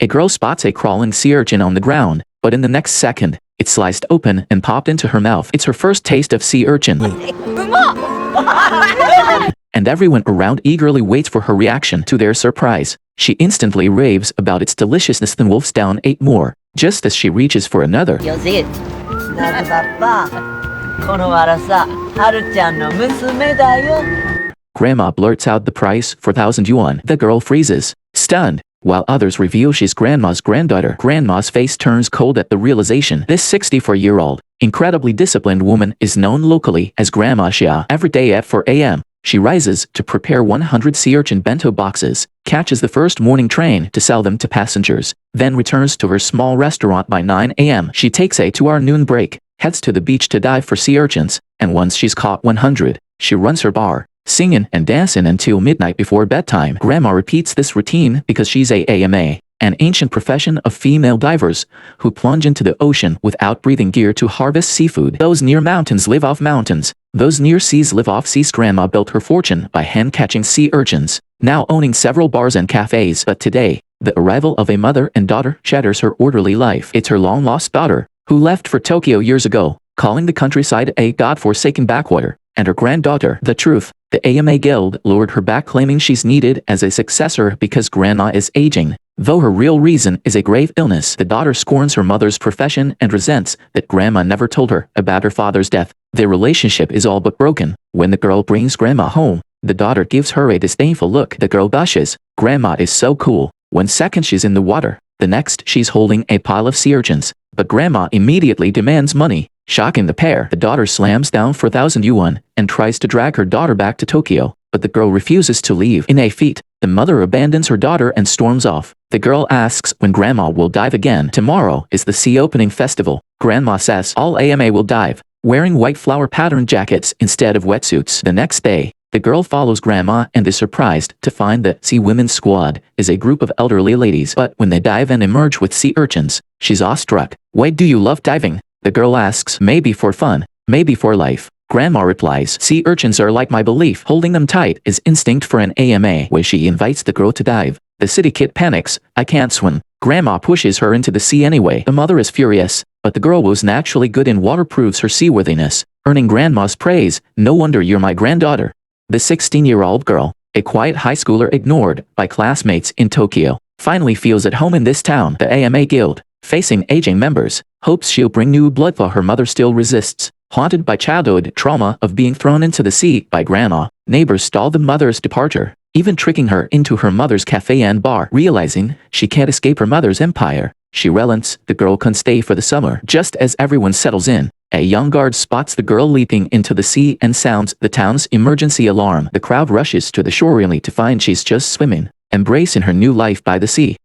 A girl spots a crawling sea urchin on the ground, but in the next second, it sliced open and popped into her mouth. It's her first taste of sea urchin. And everyone around eagerly waits for her reaction. To their surprise, she instantly raves about its deliciousness. Then wolfs down 8 more, just as she reaches for another. Grandma blurts out the price, 4,000 yuan. The girl freezes, stunned, while others reveal she's grandma's granddaughter. Grandma's face turns cold at the realization. This 64-year-old, incredibly disciplined woman is known locally as Grandma Xia. Every day at 4 a.m., she rises to prepare 100 sea urchin bento boxes, catches the first morning train to sell them to passengers, then returns to her small restaurant by 9 a.m. She takes a 2-hour noon break, heads to the beach to dive for sea urchins, and once she's caught 100, she runs her bar, singing and dancing until midnight before bedtime. Grandma repeats this routine because she's a AMA, an ancient profession of female divers who plunge into the ocean without breathing gear to harvest seafood. Those near mountains live off mountains. Those near seas live off seas. Grandma built her fortune by hand-catching sea urchins, now owning several bars and cafes. But today, the arrival of a mother and daughter shatters her orderly life. It's her long-lost daughter, who left for Tokyo years ago, calling the countryside a god-forsaken backwater, and her granddaughter. The truth, the AMA Guild lured her back, claiming she's needed as a successor because grandma is aging. Though her real reason is a grave illness, the daughter scorns her mother's profession and resents that grandma never told her about her father's death. Their relationship is all but broken. When the girl brings grandma home, the daughter gives her a disdainful look. The girl gushes, "Grandma is so cool." One second she's in the water, the next she's holding a pile of sea urchins. But grandma immediately demands money. Shocking the pair, the daughter slams down 4,000 yuan and tries to drag her daughter back to Tokyo, but the girl refuses to leave. In a feat, the mother abandons her daughter and storms off. The girl asks when grandma will dive again. Tomorrow is the sea opening festival. Grandma says all AMA will dive, wearing white flower patterned jackets instead of wetsuits. The next day, the girl follows grandma and is surprised to find the Sea Women's Squad is a group of elderly ladies. But when they dive and emerge with sea urchins, she's awestruck. "Why do you love diving?" The girl asks. "Maybe for fun, maybe for life." Grandma replies, "Sea urchins are like my belief. Holding them tight is instinct for an AMA." When she invites the girl to dive, the city kid panics. "I can't swim." Grandma pushes her into the sea anyway. The mother is furious, but the girl was naturally good in water, proves her seaworthiness, earning grandma's praise. "No wonder you're my granddaughter." The 16-year-old girl, a quiet high schooler ignored by classmates in Tokyo, finally feels at home in this town. The AMA Guild, facing aging members, hopes she'll bring new blood, but her mother still resists. Haunted by childhood trauma of being thrown into the sea by grandma, neighbors stall the mother's departure, even tricking her into her mother's cafe and bar. Realizing she can't escape her mother's empire, she relents. The girl can stay for the summer. Just as everyone settles in, a young guard spots the girl leaping into the sea and sounds the town's emergency alarm. The crowd rushes to the shore only to find she's just swimming, embracing her new life by the sea.